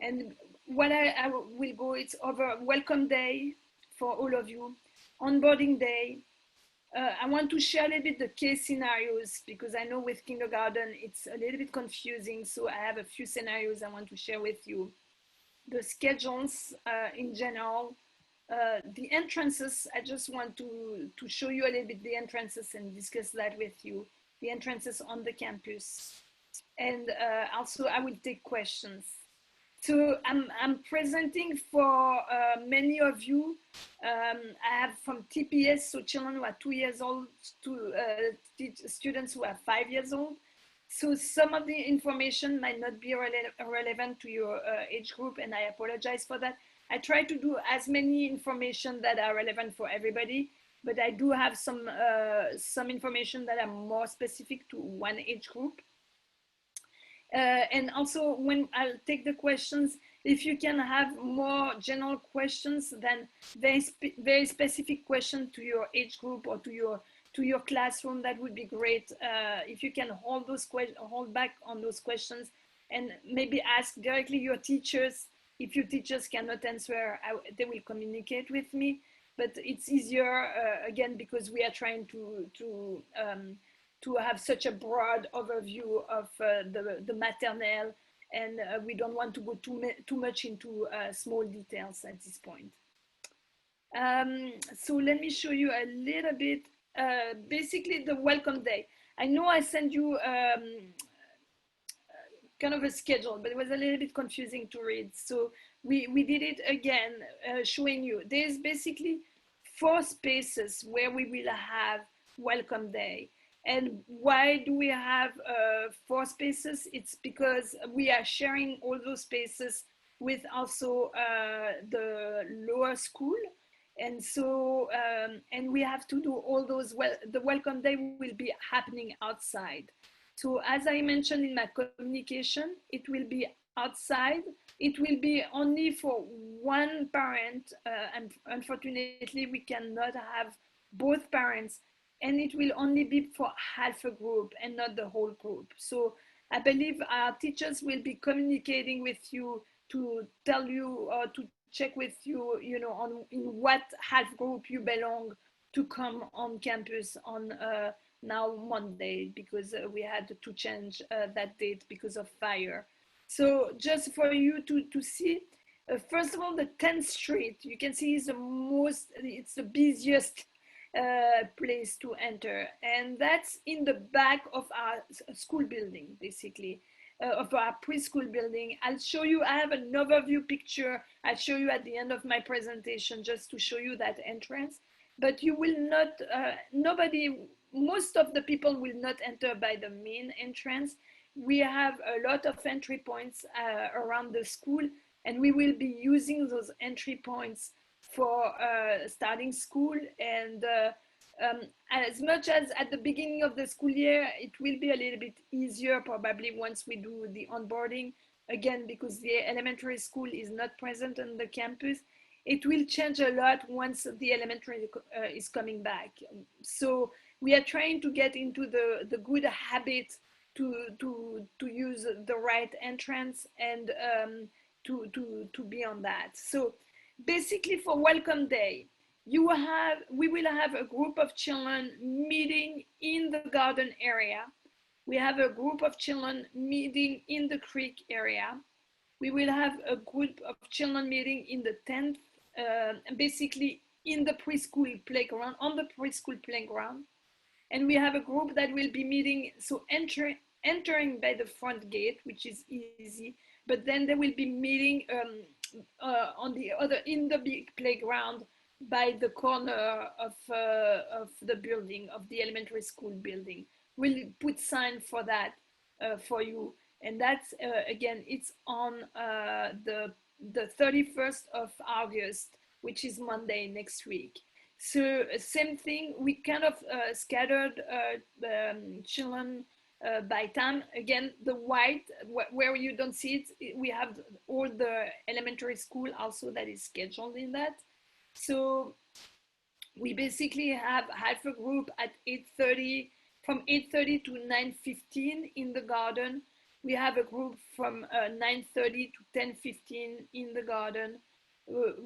And what I will go, it's over welcome day for all of you, onboarding day. I want to share a little bit the case scenarios because I know with kindergarten it's a little bit confusing. So I have a few scenarios I want to share with you. The schedules in general, the entrances. I just want to show you a little bit the entrances and discuss that with you. The entrances on the campus, and also I will take questions. So I'm presenting for many of you. I have from TPS, so children who are 2 years old, to students who are 5 years old. So some of the information might not be relevant to your age group, and I apologize for that. I try to do as many information that are relevant for everybody, but I do have some information that are more specific to one age group. And also when I'll take the questions, if you can have more general questions than very specific question to your age group or to your classroom, that would be great. If you can hold back on those questions and maybe ask directly your teachers. If your teachers cannot answer, they will communicate with me. But it's easier again because we are trying to have such a broad overview of the maternelle, and we don't want to go too much into small details at this point. So let me show you a little bit, basically the welcome day. I know I sent you kind of a schedule, but it was a little bit confusing to read. So we did it again, showing you. There's basically 4 spaces where we will have welcome day. And why do we have 4 spaces? It's because we are sharing all those spaces with also the lower school. And so, and we have to do all those, the welcome day will be happening outside. So as I mentioned in my communication, it will be outside. It will be only for one parent, and unfortunately we cannot have both parents, and it will only be for half a group and not the whole group. So I believe our teachers will be communicating with you to tell you or to check with you, you know, on in what half group you belong to come on campus on now Monday, because we had to change that date because of fire. So just for you to see, first of all, the 10th Street, you can see is it's the busiest place to enter, and that's in the back of our school building, basically, of our preschool building. I'll show you, I have an overview picture I'll show you at the end of my presentation, just to show you that entrance. But you will not, most of the people will not enter by the main entrance. We have a lot of entry points around the school, and we will be using those entry points for starting school. And as much as at the beginning of the school year, it will be a little bit easier probably once we do the onboarding, again, because the elementary school is not present on the campus. It will change a lot once the elementary is coming back. So we are trying to get into the good habit to use the right entrance and to be on that. So basically for welcome day, we will have a group of children meeting in the garden area. We have a group of children meeting in the creek area. We will have a group of children meeting in the 10th, basically in the preschool playground, on the preschool playground. And we have a group that will be meeting, so entering by the front gate, which is easy, but then they will be meeting on the other, in the big playground by the corner of the building, of the elementary school building. We'll put sign for that for you. And that's, again, it's on the 31st of August, which is Monday next week. So same thing, we kind of scattered children by time. Again, the white, where you don't see it, we have all the elementary school also that is scheduled in that. So we basically have half a group at 8:30, from 8:30 to 9:15 in the garden. we have a group from 9:30 to 10:15 in the garden.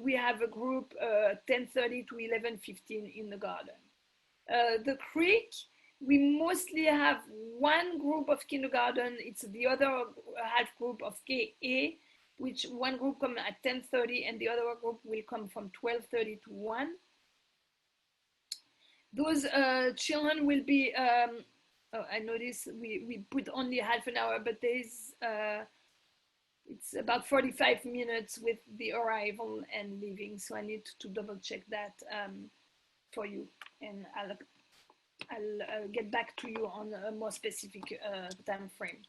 We have a group 10:30 to 11:15 in the garden. The creek, we mostly have one group of kindergarten. It's the other half group of KA, which one group come at 10:30 and the other group will come from 12:30 to 1. Those children will be, oh, I noticed we put only half an hour, but there's, it's about 45 minutes with the arrival and leaving. So I need to double check that for you. And I'll get back to you on a more specific time frame.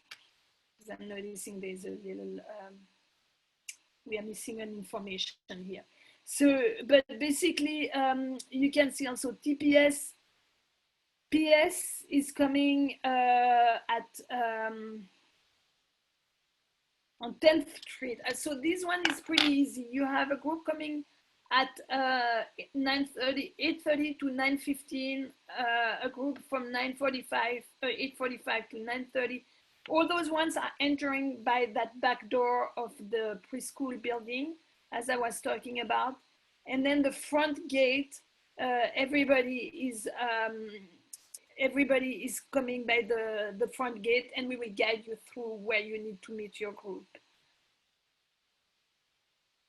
Because I'm noticing there's a little, we are missing an information here. So, but basically, you can see also TPS, PS is coming at on 10th Street. So this one is pretty easy. You have a group coming at 9:30, 8:30 to 9:15, a group from 9:45, 8:45 to 9:30. All those ones are entering by that back door of the preschool building, as I was talking about. And then the front gate, everybody is coming by the front gate, and we will guide you through where you need to meet your group.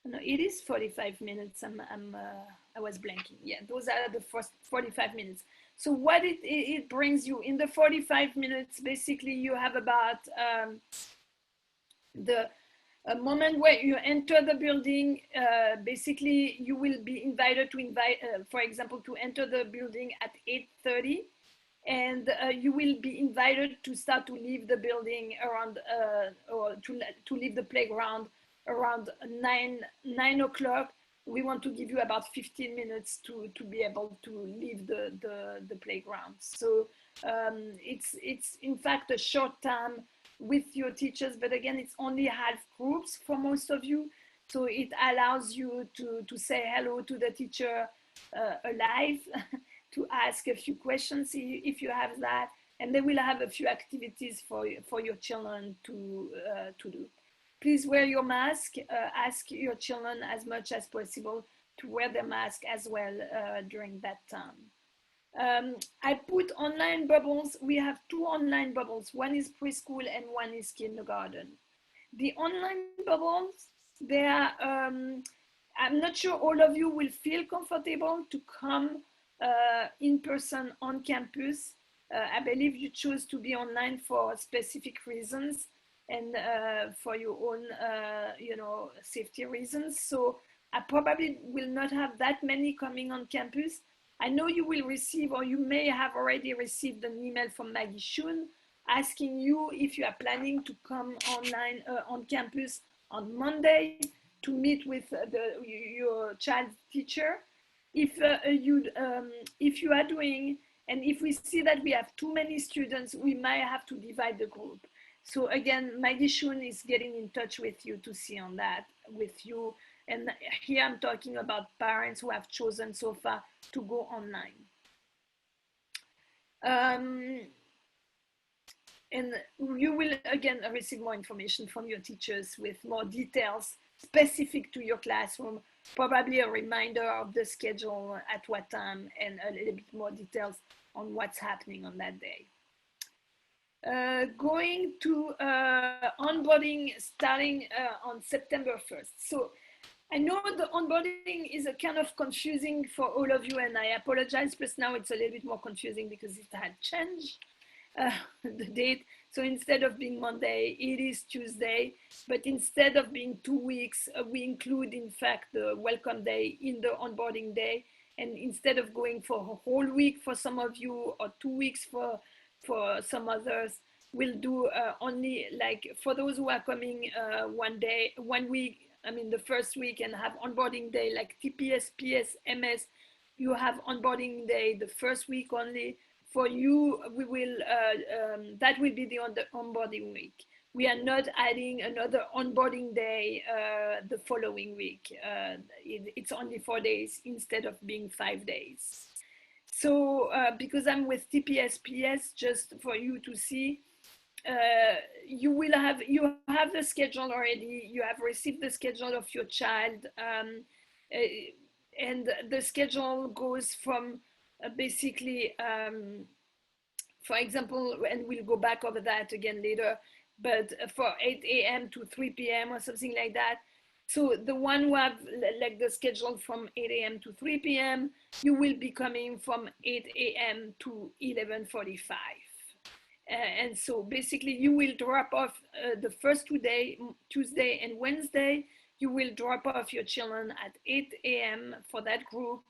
No, it is 45 minutes. I was blanking. Yeah, those are the first 45 minutes. So what it brings you in the 45 minutes, basically you have about the moment where you enter the building. Basically you will be invited to for example, to enter the building at 8:30, and you will be invited to start to leave the building around or to leave the playground around 9 o'clock. We want to give you about 15 minutes to be able to leave the playground. So it's in fact a short time with your teachers, but again, it's only half groups for most of you. So it allows you to say hello to the teacher alive, to ask a few questions if you have that, and they will have a few activities for your children to do. Please wear your mask. Ask your children as much as possible to wear their mask as well during that time. I put online bubbles. We have 2 online bubbles. One is preschool and one is kindergarten. The online bubbles, they are, I'm not sure all of you will feel comfortable to come in person on campus. I believe you choose to be online for specific reasons and for your own, safety reasons. So I probably will not have that many coming on campus. I know you will receive, or you may have already received, an email from Maggie Shun asking you if you are planning to come online on campus on Monday to meet with your child's teacher. If you are doing, and if we see that we have too many students, we might have to divide the group. So again, Maggie Shun is getting in touch with you to see on that with you. And here I'm talking about parents who have chosen so far to go online. And you will again receive more information from your teachers with more details specific to your classroom, probably a reminder of the schedule at what time, and a little bit more details on what's happening on that day. Going to onboarding starting on September 1st. So I know the onboarding is a kind of confusing for all of you, and I apologize, plus now it's a little bit more confusing because it had changed the date. So instead of being Monday, it is Tuesday, but instead of being 2 weeks, we include in fact the welcome day in the onboarding day. And instead of going for a whole week for some of you, or 2 weeks for some others, we'll do only, like, for those who are coming 1 week, I mean the first week, and have onboarding day, like TPS, PS, MS, you have onboarding day the first week only. For you, we will, that will be the onboarding week. We are not adding another onboarding day the following week. It's only 4 days instead of being 5 days. So because I'm with TPS PS, just for you to see, you have the schedule already. You have received the schedule of your child, and the schedule goes from basically, for example, and we'll go back over that again later, but for 8 a.m. to 3 p.m. or something like that. So the one who have like the schedule from 8 a.m. to 3 p.m., you will be coming from 8 a.m. to 11:45. And so basically you will drop off the first 2 days, Tuesday and Wednesday, you will drop off your children at 8 a.m. for that group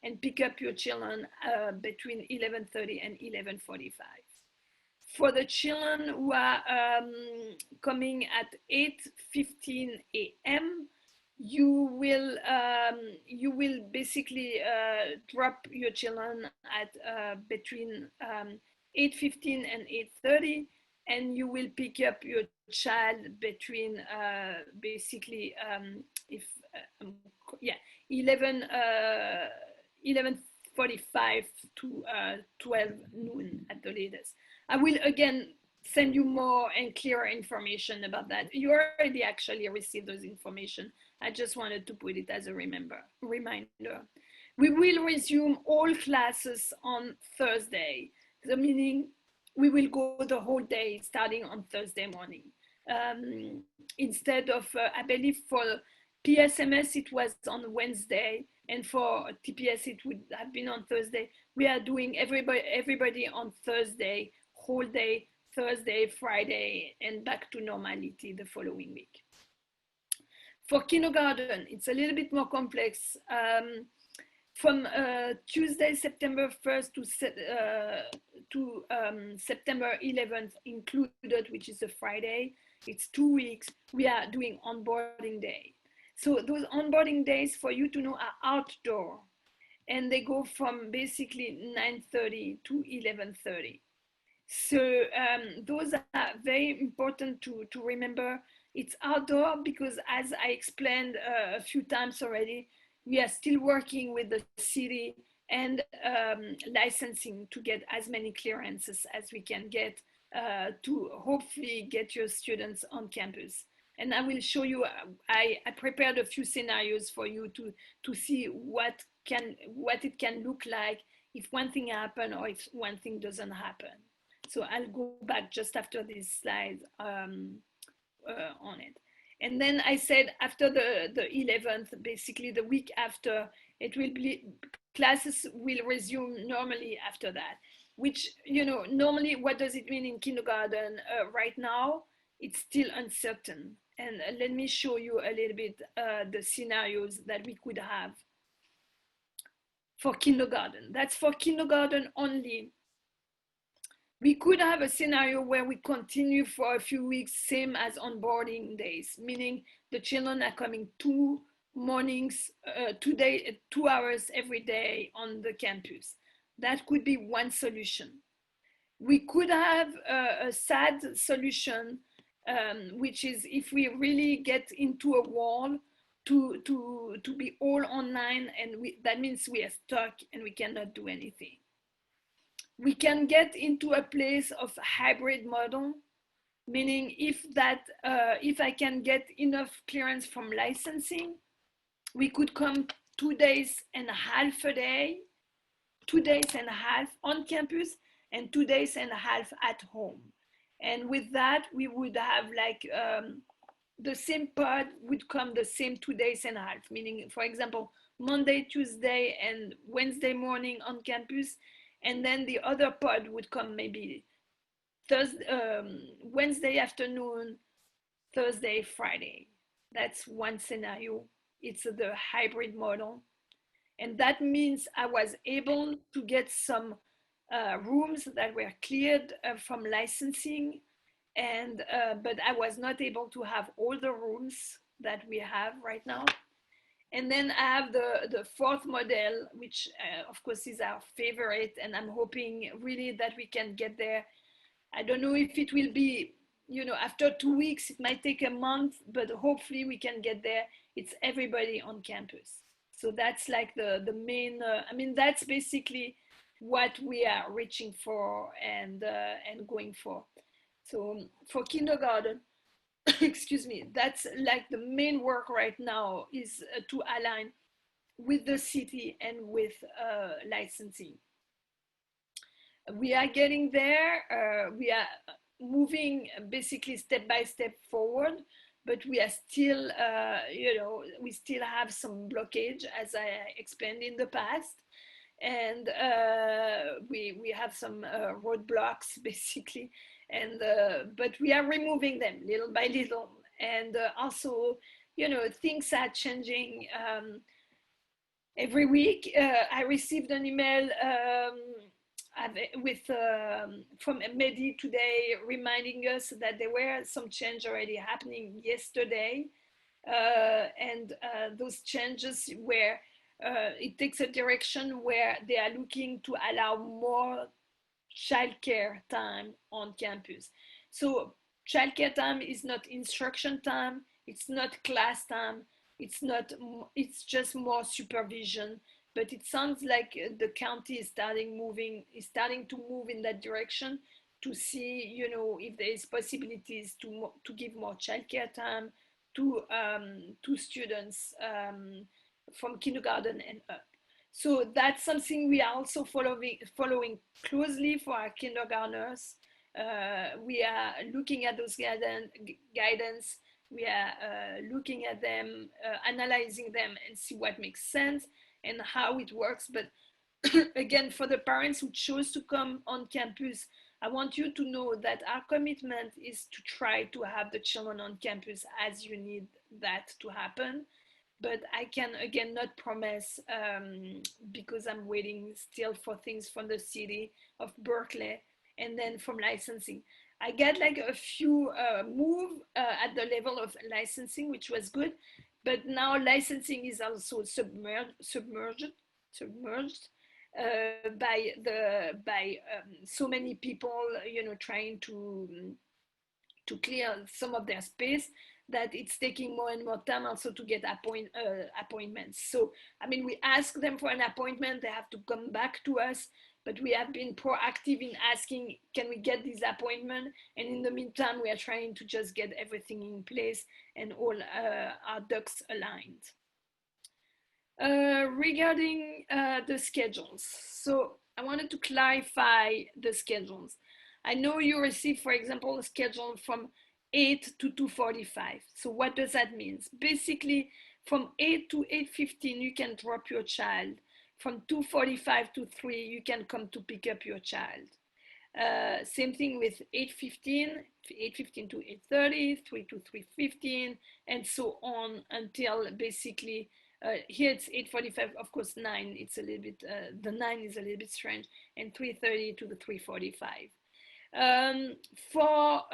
and pick up your children between 11:30 and 11:45. For the children who are coming at 8:15 a.m., you will basically drop your children at between 8:15 and 8:30, and you will pick up your child between basically if yeah 11:45 to 12 noon at the latest. I will again send you more and clearer information about that. You already actually received those information. I just wanted to put it as a reminder. We will resume all classes on Thursday, so meaning we will go the whole day starting on Thursday morning. Instead of, I believe for PSMS it was on Wednesday, and for TPS it would have been on Thursday. We are doing everybody on Thursday, whole day, Thursday, Friday, and back to normality the following week. For kindergarten, it's a little bit more complex. From Tuesday, September 1st to September 11th included, which is a Friday, it's 2 weeks, we are doing onboarding day. So those onboarding days, for you to know, are outdoor, and they go from basically 9:30 to 11:30. So those are very important to remember. It's outdoor because, as I explained a few times already, we are still working with the city and licensing to get as many clearances as we can get to hopefully get your students on campus. And I will show you, I prepared a few scenarios for you to see what it can look like if one thing happens or if one thing doesn't happen. So I'll go back just after this slide on it. And then I said after the 11th, basically the week after, it will be, classes will resume normally after that, which, you know, normally what does it mean in kindergarten? Right now, it's still uncertain. And let me show you a little bit the scenarios that we could have for kindergarten. That's for kindergarten only. We could have a scenario where we continue for a few weeks, same as onboarding days, meaning the children are coming 2 mornings, 2 hours every day on the campus. That could be one solution. We could have a sad solution, which is if we really get into a wall to be all online, and that means we are stuck and we cannot do anything. We can get into a place of hybrid model, meaning if I can get enough clearance from licensing, we could come 2 days and a half a day, 2 days and a half on campus, and 2 days and a half at home. And with that, we would have like the same pod would come the same 2 days and a half, meaning, for example, Monday, Tuesday, and Wednesday morning on campus. And then the other pod would come maybe Wednesday afternoon, Thursday, Friday. That's one scenario. It's the hybrid model. And that means I was able to get some rooms that were cleared from licensing, and but I was not able to have all the rooms that we have right now. And then I have the fourth model, which of course is our favorite, and I'm hoping really that we can get there. I don't know if it will be, you know, after 2 weeks, it might take a month, but hopefully we can get there. It's everybody on campus. So that's like the main, I mean, that's basically what we are reaching for and going for. So for kindergarten, excuse me, that's like the main work right now is to align with the city and with licensing. We are getting there. We are moving basically step by step forward, but we are still, we still have some blockage, as I explained in the past, and we have some roadblocks basically, and but we are removing them little by little, and also, things are changing. Every week, I received an email with from Medi today, reminding us that there were some change already happening yesterday, and those changes where it takes a direction where they are looking to allow more childcare time on campus. So childcare time is not instruction time, it's not class time, it's not, it's just more supervision. But it sounds like the county is starting to move in that direction to see, if there is possibilities to give more childcare time to students from kindergarten and up. So that's something we are also following closely for our kindergartners. We are looking at those guidance. We are looking at them, analyzing them, and see what makes sense and how it works. But again, for the parents who chose to come on campus, I want you to know that our commitment is to try to have the children on campus as you need that to happen. But I can again not promise, because I'm waiting still for things from the city of Berkeley and then from licensing. I get like a few move at the level of licensing, which was good, but now licensing is also submerged by so many people, trying to clear some of their space, that it's taking more and more time also to get appointments. So, I mean, we ask them for an appointment, they have to come back to us, but we have been proactive in asking, can we get this appointment? And in the meantime, we are trying to just get everything in place and all our ducks aligned. Regarding the schedules, so I wanted to clarify the schedules. I know you receive, for example, a schedule from 8 to 2:45. So what does that mean? Basically, from 8 to 8:15, you can drop your child. From 2:45 to 3, you can come to pick up your child. Same thing with 8:15, 8:15 to 8:30, 3 to 3:15, and so on until basically here it's 8:45, of course 9, it's a little bit, the 9 is a little bit strange, and 3:30 to the 3:45. For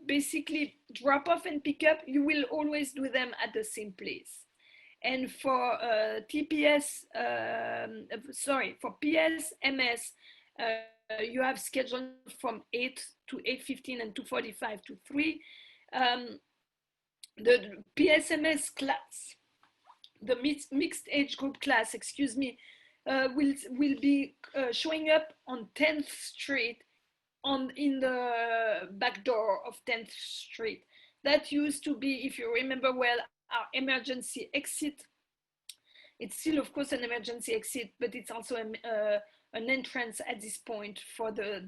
basically drop off and pick up, you will always do them at the same place. And for TPS, for PSMS, you have scheduled from 8 to 8:15 and 2:45 to 3. The PSMS class, the mixed age group class, excuse me, will be showing up on 10th Street, in the back door of 10th Street. That used to be, if you remember well, our emergency exit. It's still, of course, an emergency exit, but it's also an entrance at this point for the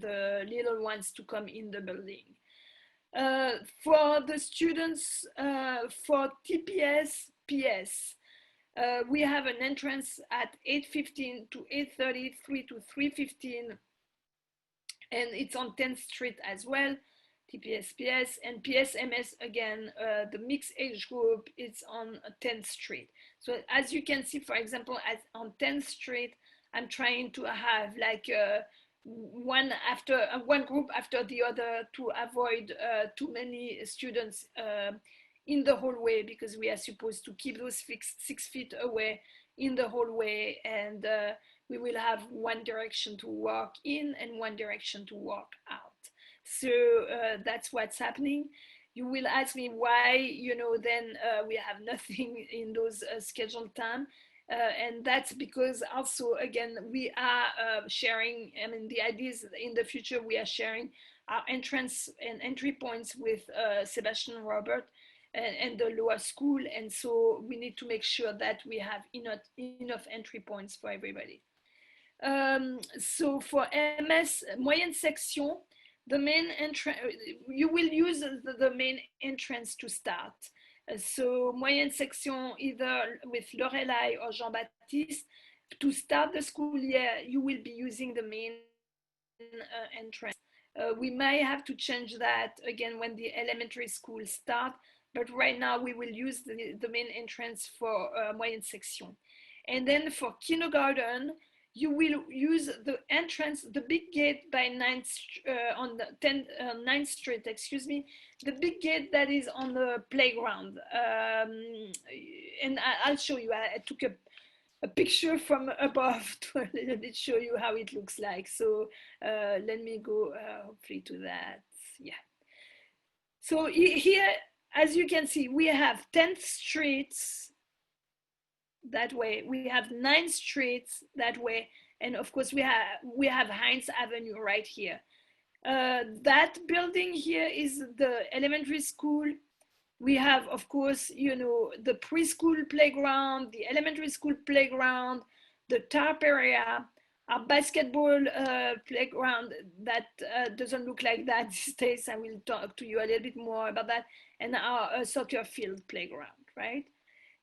little ones to come in the building. For the students, for TPS, PS, we have an entrance at 8:15 to 8:30, 3 to 3:15, and it's on 10th Street as well. TPS, PS, and PSMS, again, the mixed age group, it's on 10th Street. So as you can see, for example, on 10th Street, I'm trying to have like one group after the other to avoid too many students in the hallway, because we are supposed to keep those 6 feet away in the hallway, and we will have one direction to walk in and one direction to walk out. So that's what's happening. You will ask me why, then we have nothing in those scheduled time. And that's because also, again, we are sharing, I mean, the ideas in the future, we are sharing our entrance and entry points with Sebastian Robert and the lower school, and so we need to make sure that we have enough entry points for everybody. So for MS moyenne section, the main entrance, you will use the main entrance to start. So moyenne section, either with Lorelai or Jean-Baptiste, to start the school year, you will be using the main entrance. We may have to change that again when the elementary school start, but right now we will use the main entrance for moyenne section. And then for kindergarten, you will use the entrance, the big gate by 9th, on the 9th Street, excuse me, the big gate that is on the playground. And I'll show you, I took a picture from above to a little bit show you how it looks like. So let me go hopefully to that, yeah. So here, as you can see, we have 10th Streets that way, we have 9th Streets that way, and of course we have Heinz Avenue right here. That building here is the elementary school. We have, of course, you know, the preschool playground, the elementary school playground, the tarp area, our basketball playground that doesn't look like that these days. I will talk to you a little bit more about that, and our soccer field playground, right?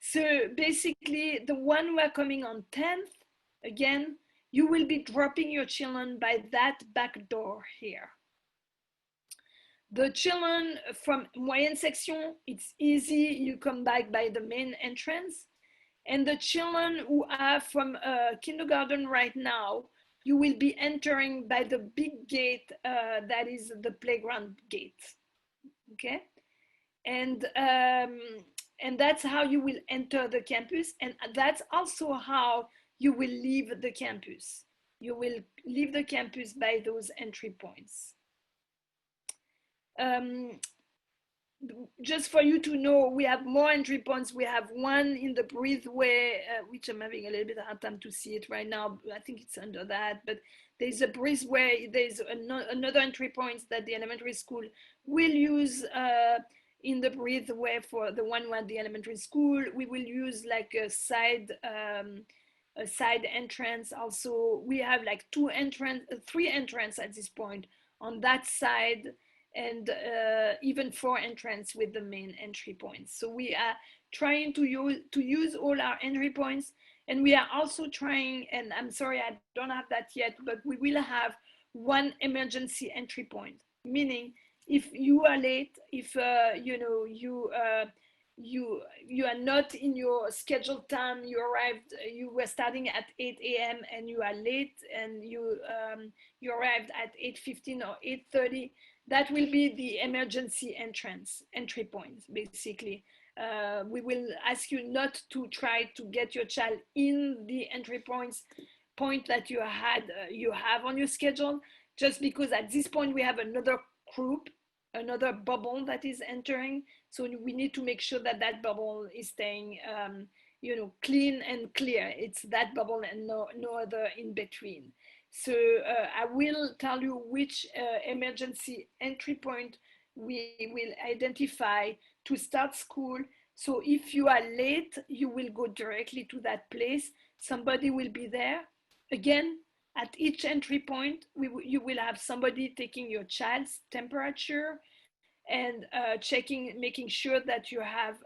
So basically, the one we're coming on 10th, again, you will be dropping your children by that back door here. The children from moyenne section, it's easy, you come back by the main entrance. And the children who are from kindergarten right now, you will be entering by the big gate that is the playground gate, okay? And that's how you will enter the campus, and that's also how you will leave the campus. You will leave the campus by those entry points. Just for you to know, we have more entry points. We have one in the breezeway, which I'm having a little bit hard time to see it right now. I think it's under that, but there's a breezeway. There's another entry point that the elementary school will use in the breezeway for the one at the elementary school. We will use like a side entrance. Also, we have like three entrance at this point on that side, and even 4 entrance with the main entry points. So we are trying to use all our entry points, and we are also trying, and I'm sorry I don't have that yet, but we will have one emergency entry point, meaning if you are late, if you know you are not in your scheduled time, you were starting at 8 a.m. and you are late, and you arrived at 8:15 or 8:30, that will be the emergency entry points, basically. We will ask you not to try to get your child in the entry point that you have on your schedule, just because at this point we have another group, another bubble that is entering. So we need to make sure that that bubble is staying, you know, clean and clear. It's that bubble and no other in between. So I will tell you which emergency entry point we will identify to start school. So if you are late, you will go directly to that place. Somebody will be there. Again, at each entry point, you will have somebody taking your child's temperature and making sure that you have,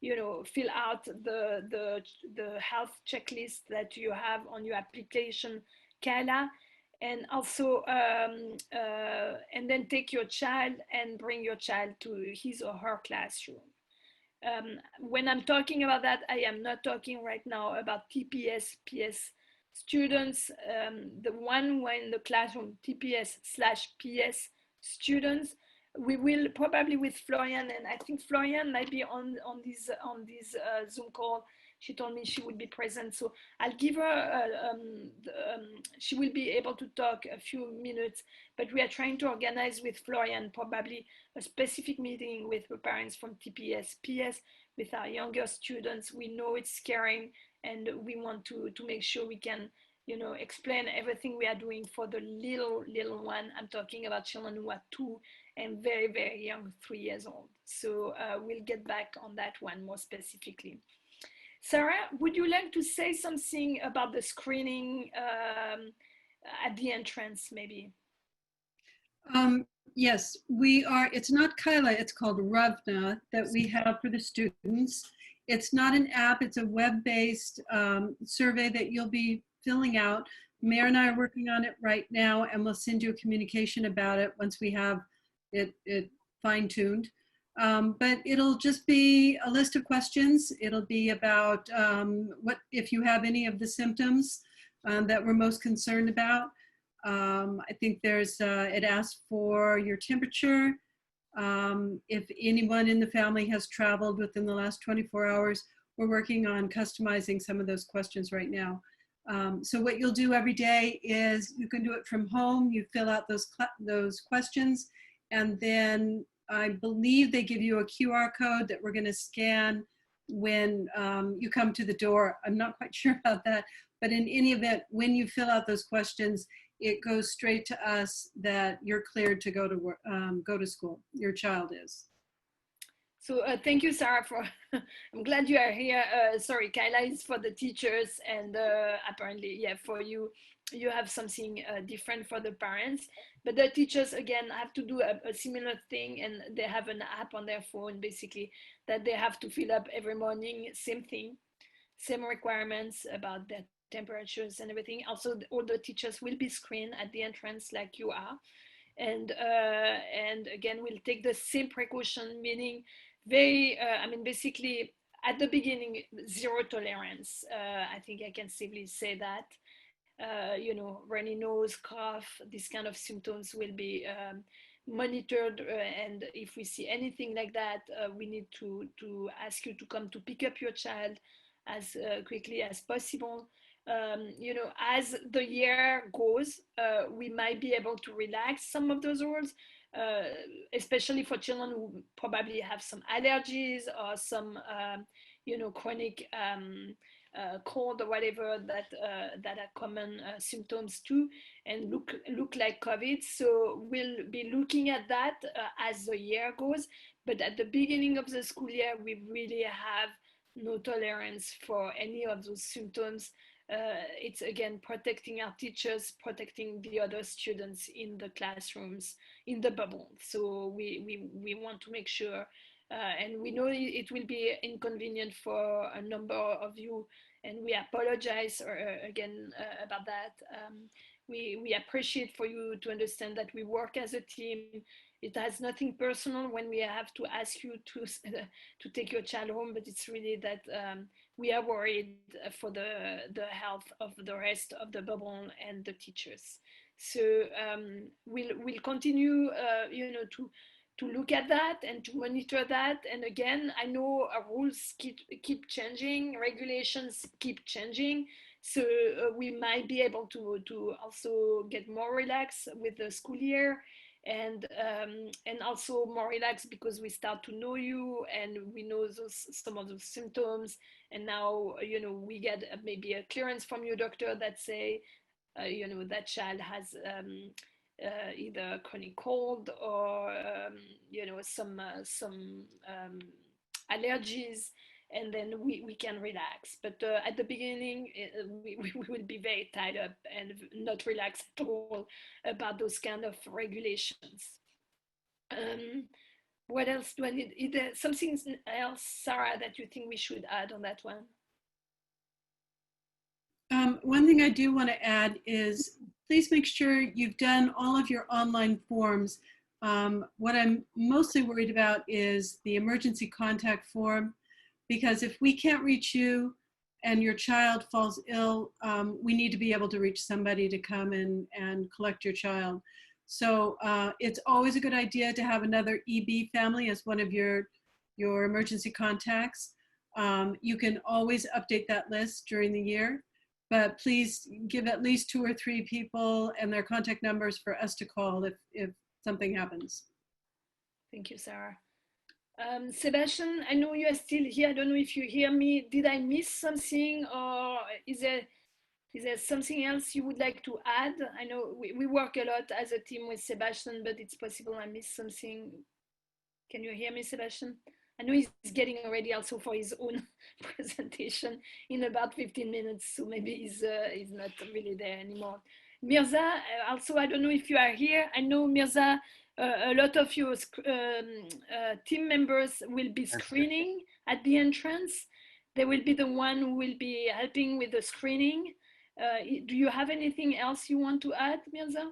you know, fill out the health checklist that you have on your application, Kala, and also, and then take your child and bring your child to his or her classroom. When I'm talking about that, I am not talking right now about TPS, PS students, the one who are in the classroom, TPS/PS students. We will probably with Florian, and I think Florian might be on this Zoom call. She told me she would be present, so I'll give her, she will be able to talk a few minutes, but we are trying to organize with Florian probably a specific meeting with the parents from TPS, PS, with our younger students. We know it's scaring, and we want to make sure we can explain everything we are doing for the little one. I'm talking about children who are 2 and very, very young, 3 years old. So we'll get back on that one more specifically. Sarah, would you like to say something about the screening at the entrance, maybe? Yes, it's not Kyla, it's called Ravna that we have for the students. It's not an app, it's a web-based survey that you'll be filling out. Mayor and I are working on it right now, and we'll send you a communication about it once we have it fine-tuned. But it'll just be a list of questions. It'll be about what if you have any of the symptoms that we're most concerned about. I think it asks for your temperature. If anyone in the family has traveled within the last 24 hours, we're working on customizing some of those questions right now. So what you'll do every day is you can do it from home. You fill out those questions, and then I believe they give you a QR code that we're going to scan when you come to the door. I'm not quite sure about that, but in any event, when you fill out those questions, it goes straight to us that you're cleared to go to school. Your child is. So thank you, Sarah, for, I'm glad you are here. Sorry, Kyla is for the teachers, and apparently, yeah, for you, you have something different for the parents. But the teachers, again, have to do a similar thing, and they have an app on their phone, basically, that they have to fill up every morning, same thing, same requirements about their temperatures and everything. Also, all the teachers will be screened at the entrance like you are. And again, we'll take the same precaution, meaning basically at the beginning, zero tolerance. I think I can safely say that. Runny nose, cough, these kind of symptoms will be monitored, and if we see anything like that, we need to ask you to come to pick up your child as quickly as possible. As the year goes, we might be able to relax some of those rules, uh, especially for children who probably have some allergies or some, chronic cold or whatever that are common symptoms too, and look like COVID. So we'll be looking at that as the year goes. But at the beginning of the school year, we really have no tolerance for any of those symptoms. It's again protecting our teachers, protecting the other students in the classrooms, in the bubble. So we want to make sure, and we know it will be inconvenient for a number of you, and we apologize again about that. We appreciate for you to understand that we work as a team. It has nothing personal when we have to ask you to take your child home, but it's really that we are worried for the health of the rest of the bubble and the teachers. So we'll continue, to look at that and to monitor that. And again, I know rules keep changing, regulations keep changing. So we might be able to also get more relaxed with the school year, and also more relaxed because we start to know you and we know some of those symptoms. And now we get maybe a clearance from your doctor that say that child has either chronic cold or some allergies, and then we can relax. But at the beginning, we will be very tied up and not relaxed at all about those kind of regulations. Um, what else do I need? Is there something else, Sarah, that you think we should add on that one? One thing I do want to add is please make sure you've done all of your online forms. What I'm mostly worried about is the emergency contact form, because if we can't reach you and your child falls ill, we need to be able to reach somebody to come and collect your child. So it's always a good idea to have another EB family as one of your emergency contacts. You can always update that list during the year, but please give at least 2 or 3 people and their contact numbers for us to call if something happens. Thank you, Sarah. Sebastian, I know you are still here. I don't know if you hear me. Did I miss something, or is there Is there something else you would like to add? I know we work a lot as a team with Sebastian, but it's possible I missed something. Can you hear me, Sebastian? I know he's getting ready also for his own presentation in about 15 minutes, so maybe he's not really there anymore. Mirza, also, I don't know if you are here. I know, Mirza, a lot of your team members will be screening at the entrance. They will be the one who will be helping with the screening. Do you have anything else you want to add, Mirza?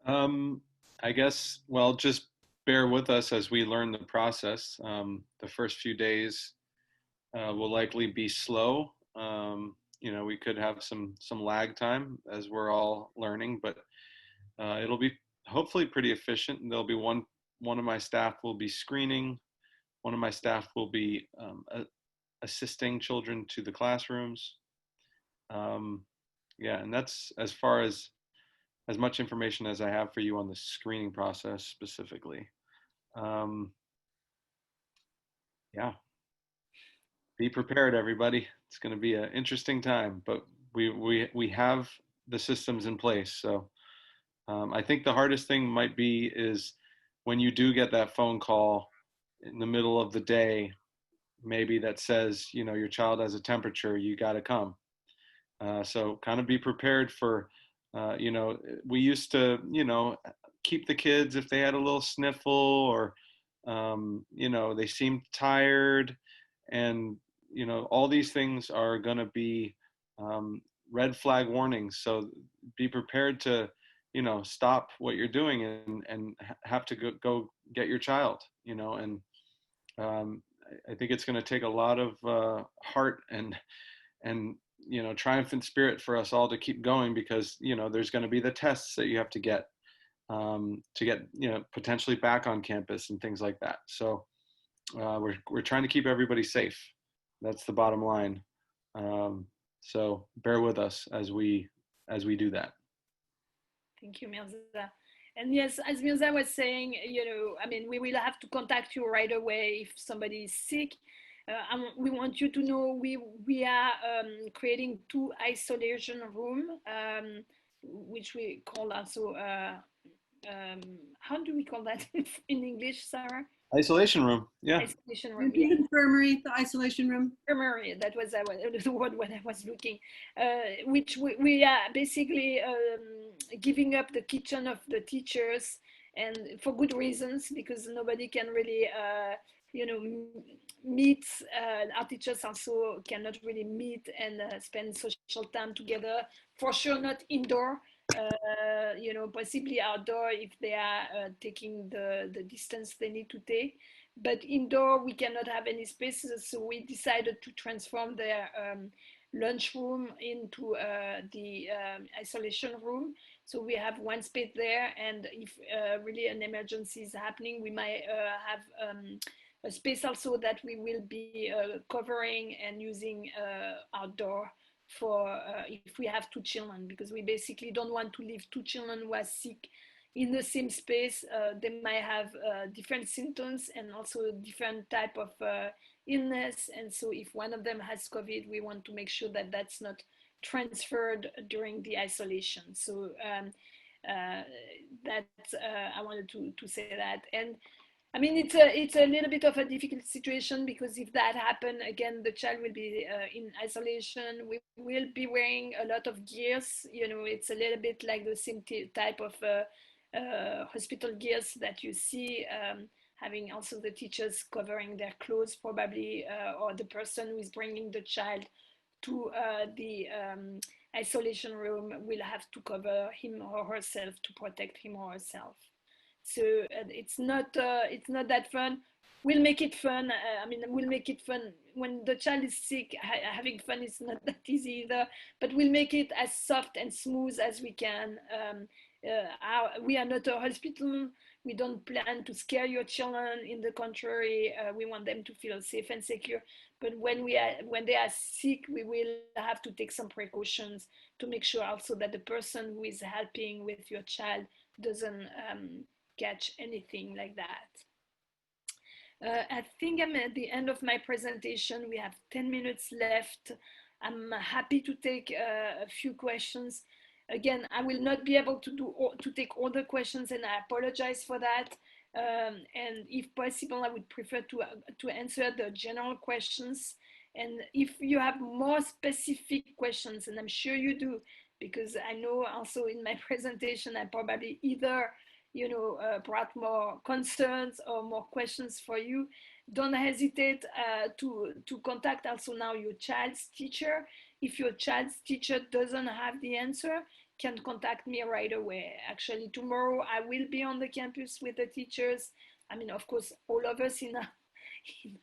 I guess, well, just bear with us as we learn the process. The first few days will likely be slow. We could have some lag time as we're all learning, but it'll be hopefully pretty efficient. And there'll be one of my staff will be screening, one of my staff will be assisting children to the classrooms. Yeah, and that's as much information as I have for you on the screening process specifically. Yeah, be prepared, everybody. It's going to be an interesting time, but we have the systems in place. So I think the hardest thing might be is when you do get that phone call in the middle of the day, maybe that says, your child has a temperature, you got to come. So kind of be prepared for, we used to, keep the kids if they had a little sniffle or, they seemed tired. And, all these things are going to be red flag warnings. So be prepared to, stop what you're doing and have to go get your child, and I think it's going to take a lot of heart and triumphant spirit for us all to keep going because there's going to be the tests that you have to get potentially back on campus and things like that. So we're trying to keep everybody safe. That's the bottom line. So bear with us as we do that. Thank you, Mirza. And yes, as Mirza was saying, I mean, we will have to contact you right away if somebody is sick. We want you to know we are creating 2 isolation room, which we call also, how do we call that in English, Sarah? Isolation room. Yeah. Isolation room. The infirmary, the isolation room. Infirmary, that was the word when I was looking, which we are basically giving up the kitchen of the teachers, and for good reasons, because nobody can really, meet. Our teachers also cannot really meet and spend social time together. For sure, not indoor. Possibly outdoor if they are taking the distance they need to take. But indoor, we cannot have any spaces, so we decided to transform their lunchroom into the isolation room. So we have one space there, and if really an emergency is happening, we might have a space also that we will be covering and using outdoor for if we have 2 children, because we basically don't want to leave 2 children who are sick in the same space. They might have different symptoms and also different type of illness. And so if one of them has COVID, we want to make sure that that's not transferred during the isolation. So I wanted to say that. And I mean, it's a little bit of a difficult situation, because if that happens again, the child will be in isolation. We will be wearing a lot of gears. It's a little bit like the same type of hospital gears that you see, having also the teachers covering their clothes probably, or the person who is bringing the child to the isolation room will have to cover him or herself to protect him or herself. So it's not that fun. We'll make it fun. We'll make it fun. When the child is sick, having fun is not that easy either, but we'll make it as soft and smooth as we can. We are not a hospital. We don't plan to scare your children. In the contrary, we want them to feel safe and secure. But when they are sick, we will have to take some precautions to make sure also that the person who is helping with your child doesn't catch anything like that. I think I'm at the end of my presentation. We have 10 minutes left. I'm happy to take a few questions. Again, I will not be able to take all the questions, and I apologize for that. And if possible, I would prefer to answer the general questions. And if you have more specific questions, and I'm sure you do, because I know also in my presentation, I probably either, brought more concerns or more questions for you. Don't hesitate to contact also now your child's teacher. If your child's teacher doesn't have the answer, can contact me right away. Actually, tomorrow I will be on the campus with the teachers. I mean, of course, all of us in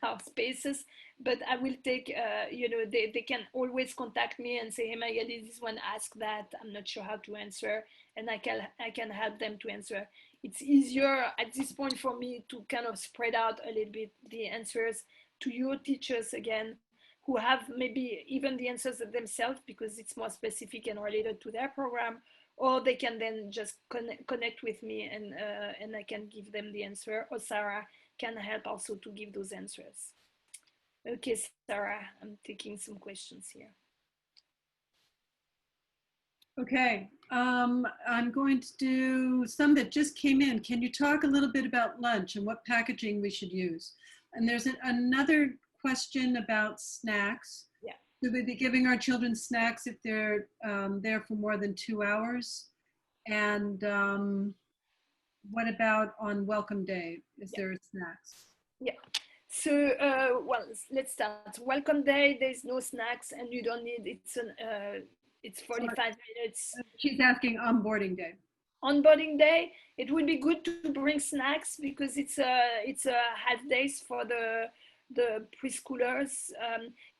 our spaces, but I will take, they can always contact me and say, hey, Magali, this one asked that, I'm not sure how to answer, and I can help them to answer. It's easier at this point for me to kind of spread out a little bit the answers to your teachers again, who have maybe even the answers themselves because it's more specific and related to their program, or they can then just connect with me and I can give them the answer, or Sarah can help also to give those answers. Okay, Sarah, I'm taking some questions here. Okay, I'm going to do some that just came in. Can you talk a little bit about lunch and what packaging we should use? And there's another question about snacks. Yeah. Should we be giving our children snacks if they're there for more than 2 hours? And what about on welcome day? Is there snacks? Yeah. So, well, let's start. Welcome day, there's no snacks and you don't need, it's 45 minutes. She's asking onboarding day. Onboarding day, it would be good to bring snacks because it's a half days for the preschoolers.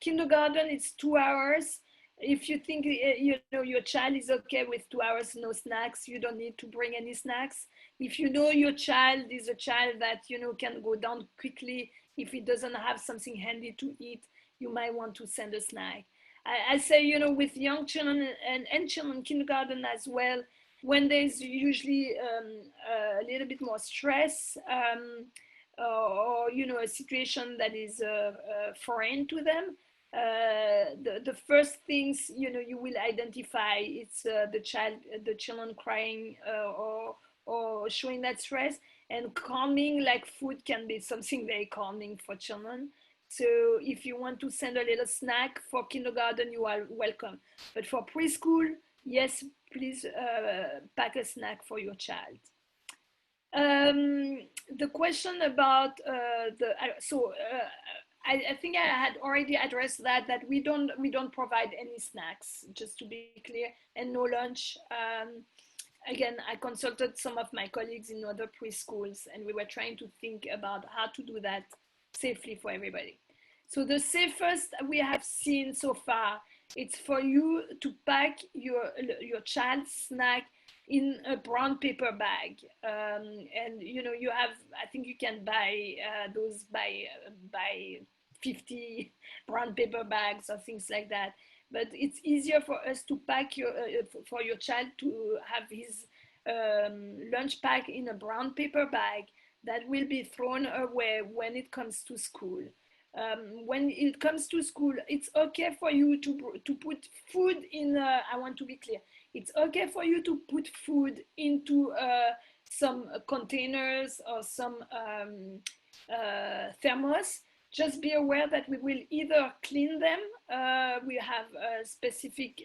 Kindergarten, it's 2 hours. If you think your child is okay with 2 hours no snacks, you don't need to bring any snacks. If you know your child is a child that can go down quickly, if he doesn't have something handy to eat, you might want to send a snack. I say, with young children and children kindergarten as well, when there's usually a little bit more stress or a situation that is foreign to them, the first things you will identify, it's the children crying or showing that stress, and calming like food can be something very calming for children. So if you want to send a little snack for kindergarten, you are welcome. But for preschool, yes, please pack a snack for your child. The question about I think I had already addressed that we don't provide any snacks, just to be clear, and no lunch. Again, I consulted some of my colleagues in other preschools, and we were trying to think about how to do that safely for everybody. So the safest we have seen so far, it's for you to pack your child's snack in a brown paper bag, and you have, I think you can buy those by 50 brown paper bags or things like that. But it's easier for us to pack for your child to have his lunch pack in a brown paper bag that will be thrown away when it comes to school. When it comes to school, it's okay for you to put food in. I want to be clear. It's okay for you to put food into some containers or some thermos. Just be aware that we will either clean them. We have specific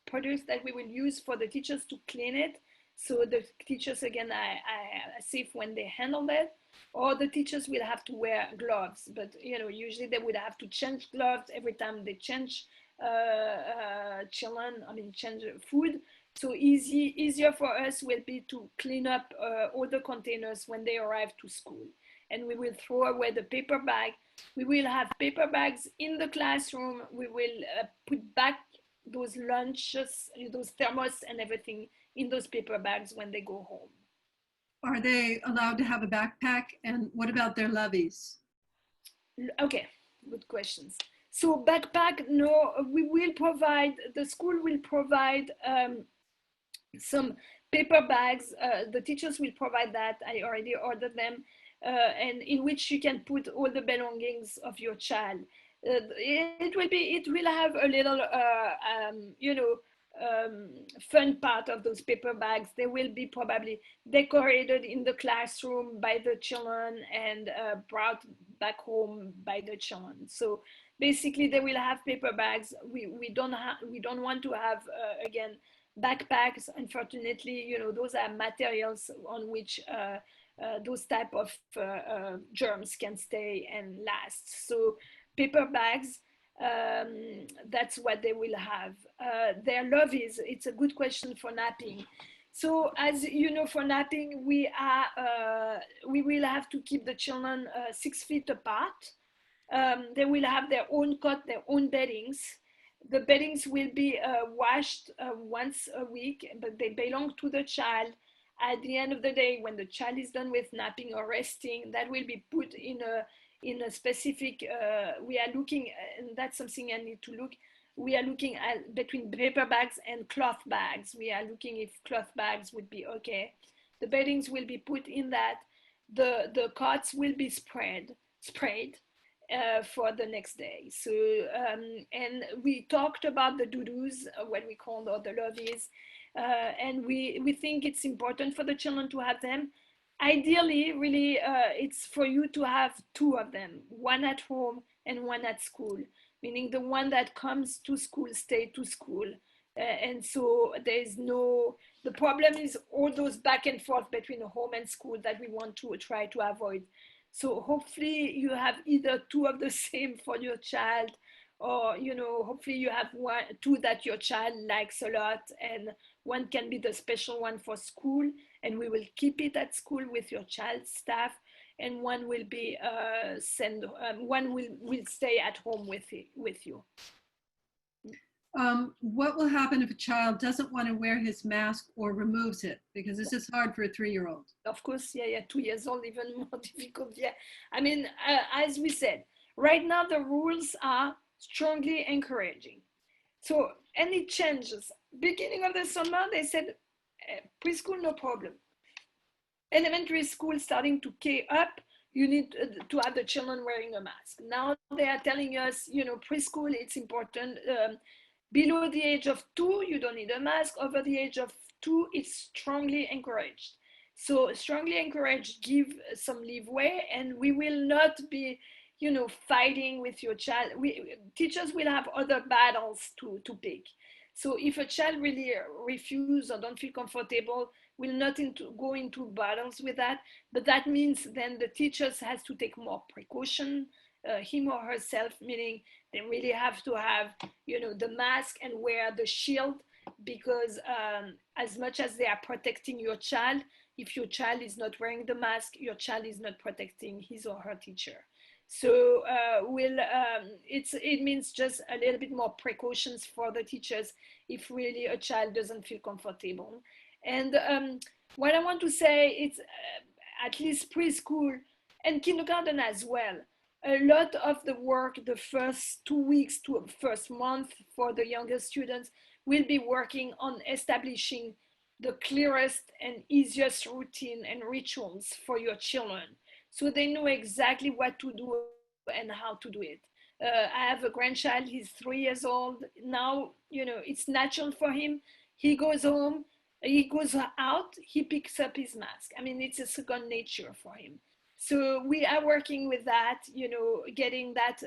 products that we will use for the teachers to clean it. So the teachers, again, are safe when they handle that. Or the teachers will have to wear gloves. But, usually they would have to change gloves every time they change change food. So easier for us will be to clean up all the containers when they arrive to school. And we will throw away the paper bag. We will have paper bags in the classroom. We will put back those lunches, those thermos and everything in those paper bags when they go home. Are they allowed to have a backpack? And what about their levies? Okay, good questions. So backpack, no, we will provide, the school will provide some paper bags. The teachers will provide that. I already ordered them. And in which you can put all the belongings of your child. it will have a little fun part of those paper bags. They will be probably decorated in the classroom by the children and brought back home by the children. So basically, they will have paper bags. We don't want to have again backpacks. Unfortunately, those are materials on which those type of germs can stay and last. So paper bags, that's what they will have. Their love is, it's a good question for napping. So as you know, for napping, we will have to keep the children 6 feet apart. They will have their own cot, their own beddings. The beddings will be washed once a week, but they belong to the child. At the end of the day, when the child is done with napping or resting, that will be put in a specific, we are looking, and that's something I need to look, we are looking at between paper bags and cloth bags. We are looking if cloth bags would be okay. The beddings will be put in that. The cots will be sprayed for the next day. So, and we talked about the doodoo's, what we call the lovies, and we think it's important for the children to have them. Ideally, really, it's for you to have 2 of them, one at home and one at school, meaning the one that comes to school, stay to school. And so there's the problem is all those back and forth between home and school that we want to try to avoid. So hopefully you have either 2 of the same for your child, or hopefully you have 2 that your child likes a lot, and one can be the special one for school, and we will keep it at school with your child's staff, and one will be one will stay at home with you. What will happen if a child doesn't want to wear his mask or removes it? Because this is hard for a 3-year-old. Of course, yeah, 2 years old, even more difficult. Yeah, I mean, as we said, right now the rules are strongly encouraging. So any changes, beginning of the summer, they said preschool, no problem. Elementary school starting to K up, you need to have the children wearing a mask. Now they are telling us, preschool, it's important. Below the age of 2, you don't need a mask. Over the age of 2, it's strongly encouraged. So strongly encouraged, give some leeway, and we will not be, fighting with your child. Teachers will have other battles to pick. So if a child really refuses or don't feel comfortable, we'll not go into battles with that. But that means then the teachers has to take more precaution, him or herself, meaning they really have to have, the mask and wear the shield, because as much as they are protecting your child, if your child is not wearing the mask, your child is not protecting his or her teacher. So it means just a little bit more precautions for the teachers if really a child doesn't feel comfortable. And what I want to say is at least preschool and kindergarten as well, a lot of the work the first 2 weeks to first month for the younger students will be working on establishing the clearest and easiest routine and rituals for your children, so they know exactly what to do and how to do it. I have a grandchild, he's 3 years old. Now, it's natural for him. He goes home, he goes out, he picks up his mask. I mean, it's a second nature for him. So we are working with that, getting that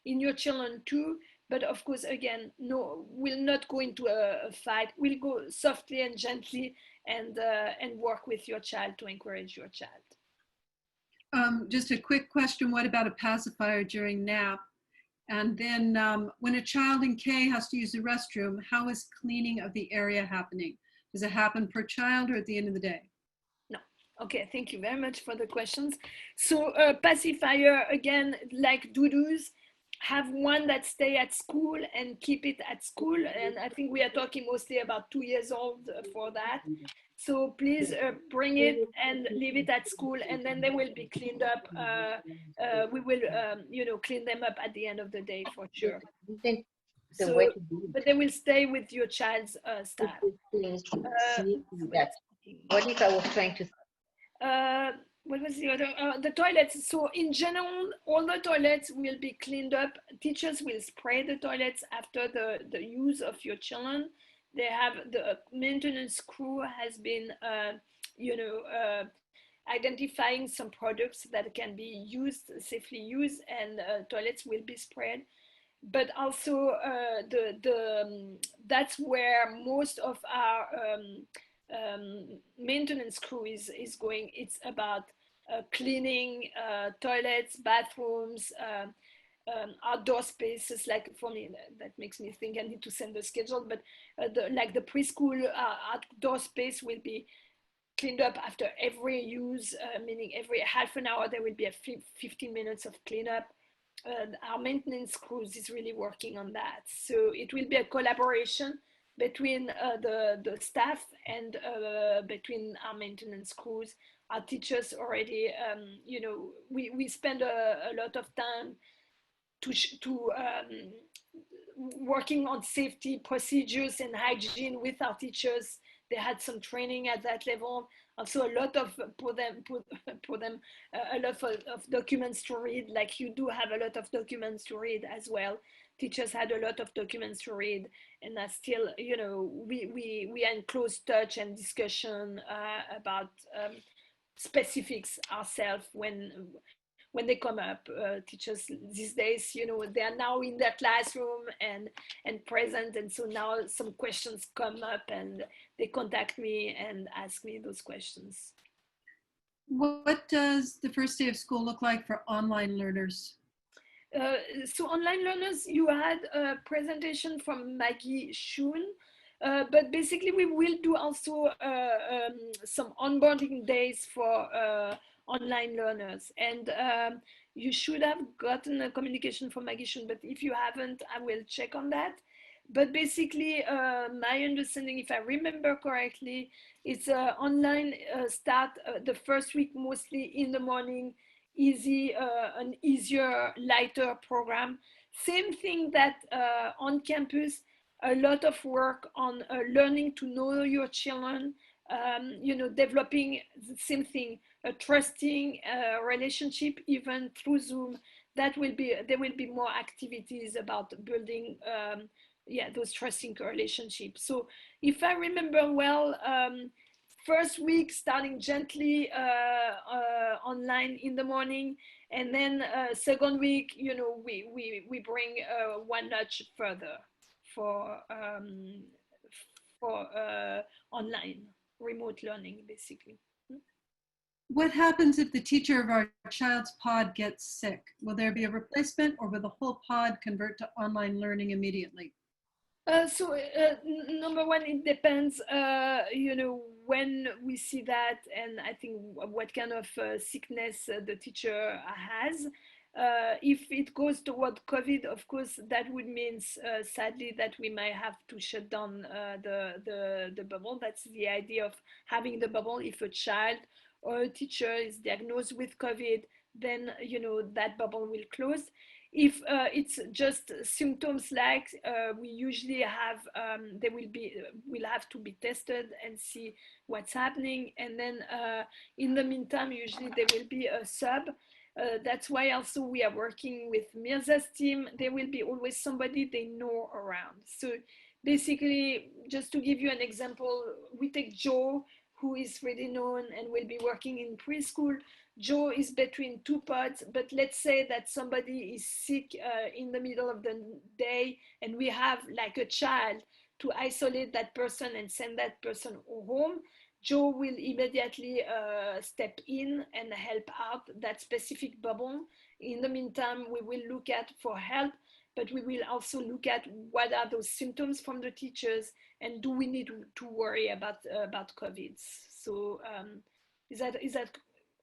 in your children too. But of course, again, no, we'll not go into a fight. We'll go softly and gently and work with your child to encourage your child. Just a quick question. What about a pacifier during nap? And then when a child in K has to use the restroom, how is cleaning of the area happening? Does it happen per child or at the end of the day? No. Okay, thank you very much for the questions. So pacifier, again, like doodoo's, have one that stay at school and keep it at school. And I think we are talking mostly about 2 years old for that. So please bring it and leave it at school, and then they will be cleaned up. We will, clean them up at the end of the day for sure. So, but they will stay with your child's staff. What if I was trying to? what was the other? The toilets. So in general, all the toilets will be cleaned up. Teachers will spray the toilets after the use of your children. They have the maintenance crew has been, you know, identifying some products that can be used, safely used, and toilets will be sprayed. But also that's where most of our maintenance crew is going. It's about cleaning toilets, bathrooms, outdoor spaces. Like for me, that makes me think I need to send the schedule. But like the preschool outdoor space will be cleaned up after every use, meaning every half an hour there will be a 15 minutes of cleanup. Our maintenance crews is really working on that. So it will be a collaboration between the staff and between our maintenance crews. Our teachers already, you know, we spend a lot of time to working on safety procedures and hygiene with our teachers. They had some training at that level. Also, a lot of a lot of documents to read. Like you do have a lot of documents to read as well. Teachers had a lot of documents to read, and I still, you know, we are in close touch and discussion about specifics ourselves when they come up. Teachers these days, you know, they are now in their classroom and present, and so now some questions come up and they contact me and ask me those questions. What does the first day of school look like for online learners? So online learners, you had a presentation from Maggie Shun, but basically we will do also some onboarding days for online learners. And you should have gotten a communication from Maggie Shun, but if you haven't, I will check on that. But basically, my understanding, if I remember correctly, it's online start the first week mostly in the morning, easy, an easier, lighter program. Same thing that on campus, a lot of work on learning to know your children, you know, developing the same thing, a trusting relationship even through Zoom. That will be, there will be more activities about building yeah, those trusting relationships. So if I remember well, first week starting gently online in the morning, and then second week, you know, we bring one notch further for online remote learning, basically. What happens if the teacher of our child's pod gets sick? Will there be a replacement, or will the whole pod convert to online learning immediately? Number one, it depends, you know, when we see that, and I think what kind of sickness the teacher has. If it goes toward COVID, of course, that would mean, sadly, that we might have to shut down the bubble. That's the idea of having the bubble. If a child or a teacher is diagnosed with COVID, then, you know, that bubble will close. If it's just symptoms like we usually have, they will have to be tested and see what's happening. And then in the meantime, usually there will be a sub. That's why also we are working with Mirza's team. There will be always somebody they know around. So basically, just to give you an example, we take Joe, who is really known and will be working in preschool. Joe is between two pods, but let's say that somebody is sick in the middle of the day, and we have like a child to isolate that person and send that person home. Joe will immediately step in and help out that specific bubble. In the meantime, we will look at for help, but we will also look at what are those symptoms from the teachers, and do we need to worry about COVID. So is that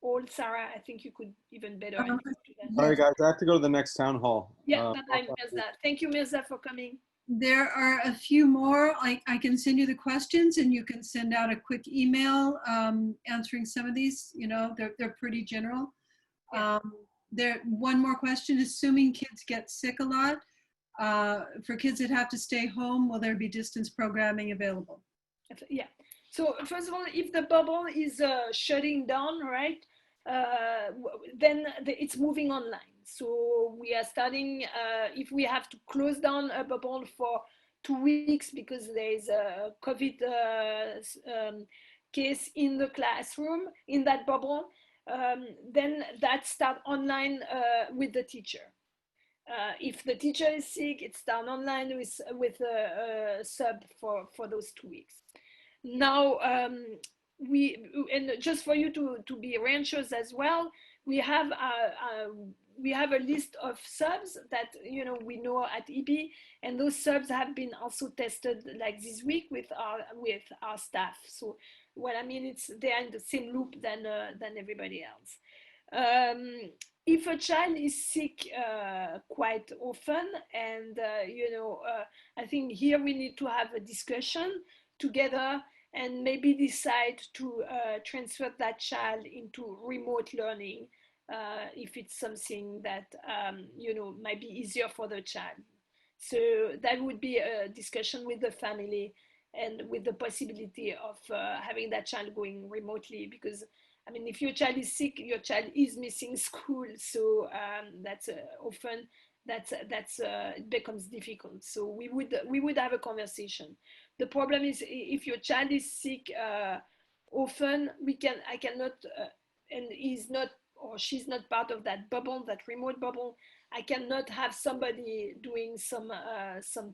all, Sarah? I think you could even better answer to that. Sorry, guys, I have to go to the next town hall. Yeah, bye-bye, Mirza. Thank you, Mirza, for coming. There are a few more. I can send you the questions, and you can send out a quick email answering some of these. You know, they're pretty general. Yeah. One more question: assuming kids get sick a lot, for kids that have to stay home, will there be distance programming available? Yeah. So first of all, if the bubble is shutting down, right, then it's moving online. So we are starting, if we have to close down a bubble for 2 weeks because there is a COVID case in the classroom, in that bubble, then that start online with the teacher. If the teacher is sick, it's done online with a sub for those 2 weeks. Now, and just for you to be ranchers as well, we have a list of subs that we know at EB, and those subs have been also tested like this week with our staff. So what I mean, it's they're in the same loop than everybody else. If a child is sick quite often, and I think here we need to have a discussion together and maybe decide to transfer that child into remote learning if it's something that might be easier for the child. So that would be a discussion with the family and with the possibility of having that child going remotely, because I mean, if your child is sick, your child is missing school, so that's often it becomes difficult. So we would have a conversation. The problem is if your child is sick often, I cannot, and is not or she's not part of that bubble, that remote bubble. I cannot have somebody doing some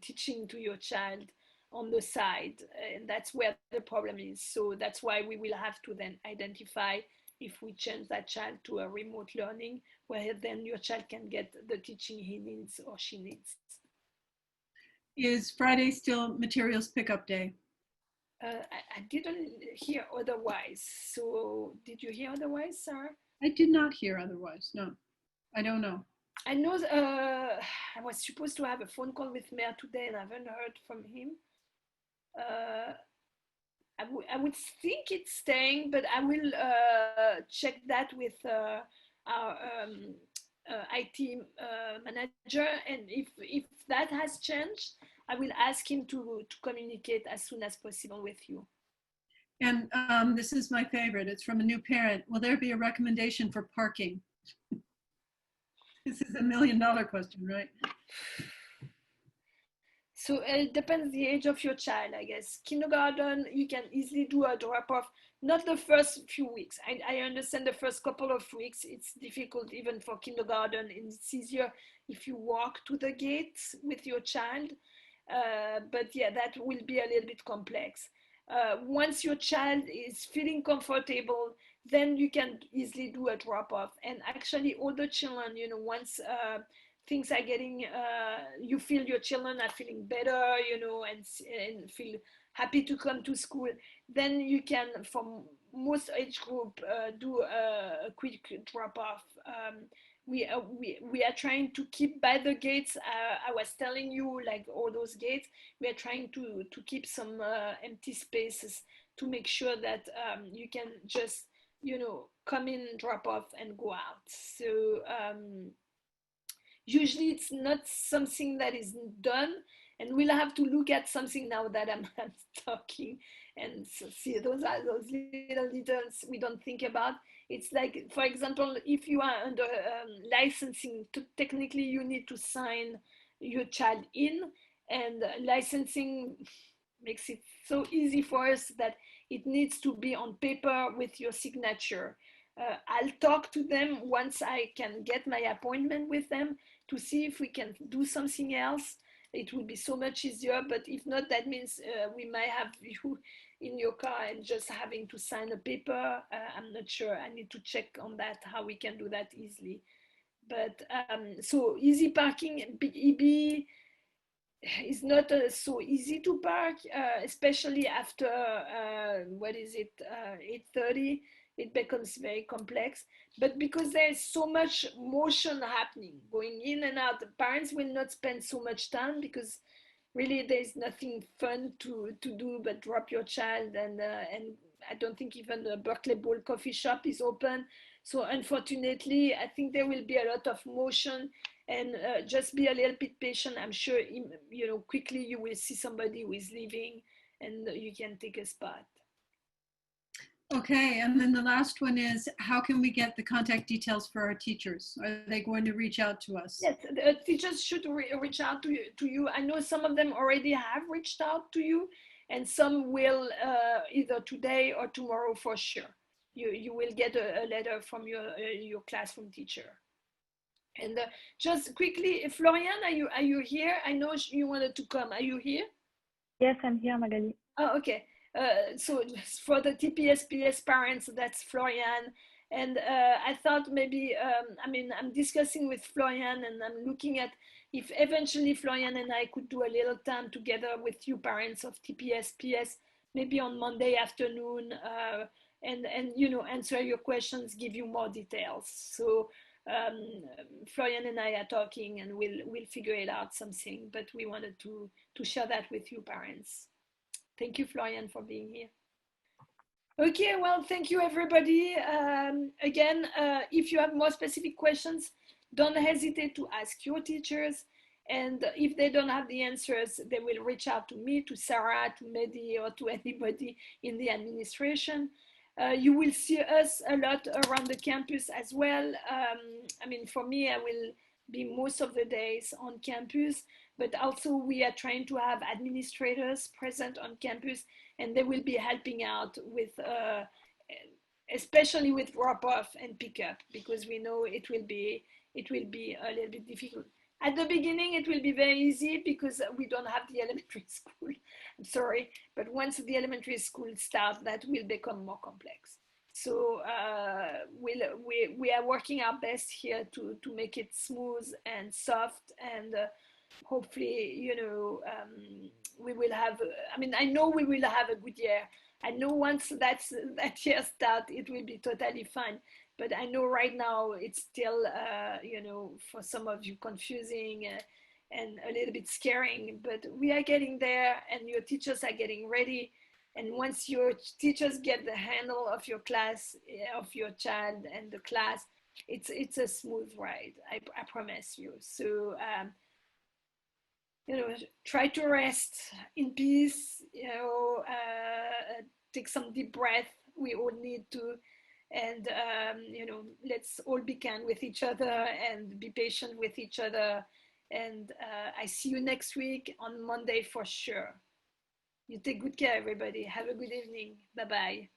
teaching to your child on the side, and that's where the problem is. So that's why we will have to then identify if we change that child to a remote learning, where then your child can get the teaching he needs or she needs. Is Friday still materials pickup day? I didn't hear otherwise. So did you hear otherwise, Sarah? I did not hear otherwise. No, I don't know. I know I was supposed to have a phone call with Mayor today, and I haven't heard from him. I would think it's staying, but I will check that with our IT manager, and if that has changed, I will ask him to communicate as soon as possible with you. And this is my favorite. It's from a new parent. Will there be a recommendation for parking? This is $1 million question, right? So it depends the age of your child, I guess. Kindergarten, you can easily do a drop-off. Not the first few weeks. I understand the first couple of weeks, it's difficult even for kindergarten, and it's easier if you walk to the gates with your child. But yeah, that will be a little bit complex. Once your child is feeling comfortable, then you can easily do a drop-off. And actually, all the children, once things are getting, you feel your children are feeling better, and feel happy to come to school, then you can, from most age group, do a quick drop-off. We are trying to keep by the gates. I was telling you, like all those gates, we are trying to keep some empty spaces to make sure that you can just, come in, drop off, and go out. So usually it's not something that is done, and we'll have to look at something now that I'm talking, and so see, those are those little details we don't think about. It's like, for example, if you are under licensing, technically you need to sign your child in, and licensing makes it so easy for us that it needs to be on paper with your signature. I'll talk to them once I can get my appointment with them to see if we can do something else. It would be so much easier, but if not, that means we might have you in your car and just having to sign a paper. I'm not sure. I need to check on that, how we can do that easily. But so easy parking, EB is not so easy to park, especially after, 8:30. It becomes very complex, but because there's so much motion happening, going in and out, the parents will not spend so much time, because really there's nothing fun to do but drop your child, and I don't think even the Berkeley Bowl coffee shop is open. So unfortunately, I think there will be a lot of motion, and just be a little bit patient. I'm sure, quickly you will see somebody who is leaving, and you can take a spot. Okay, and then the last one is, how can we get the contact details for our teachers? Are they going to reach out to us? Yes, the teachers should reach out to you. I know some of them already have reached out to you, and some will either today or tomorrow for sure. You will get a letter from your classroom teacher. And just quickly, Florian, are you here? I know you wanted to come. Are you here? Yes, I'm here, Magali. Oh, okay. So for the TPS-PS parents, that's Florian. And I thought maybe, I mean, I'm discussing with Florian and I'm looking at if eventually Florian and I could do a little time together with you parents of TPS-PS, maybe on Monday afternoon, and you know, answer your questions, give you more details. So Florian and I are talking and we'll figure it out something, but we wanted to share that with you parents. Thank you, Florian, for being here. Okay, well, thank you, everybody. Again, if you have more specific questions, don't hesitate to ask your teachers. And if they don't have the answers, they will reach out to me, to Sarah, to Mehdi, or to anybody in the administration. You will see us a lot around the campus as well. I mean, for me, I will be most of the days on campus, but also we are trying to have administrators present on campus, and they will be helping out with, especially with drop-off and pickup, because we know it will be a little bit difficult. At the beginning, it will be very easy because we don't have the elementary school. I'm sorry, but once the elementary school starts, that will become more complex. So we are working our best here to make it smooth and soft, and hopefully, you know, we will have, I mean, I know we will have a good year. I know once that year starts, it will be totally fine. But I know right now it's still, you know, for some of you confusing and a little bit scaring, but we are getting there and your teachers are getting ready. And once your teachers get the handle of your class, of your child and the class, it's a smooth ride, I promise you. So, you know, try to rest in peace, you know, take some deep breath. We all need to. And, you know, let's all be kind with each other and be patient with each other. And I see you next week on Monday for sure. You take good care, everybody. Have a good evening. Bye-bye.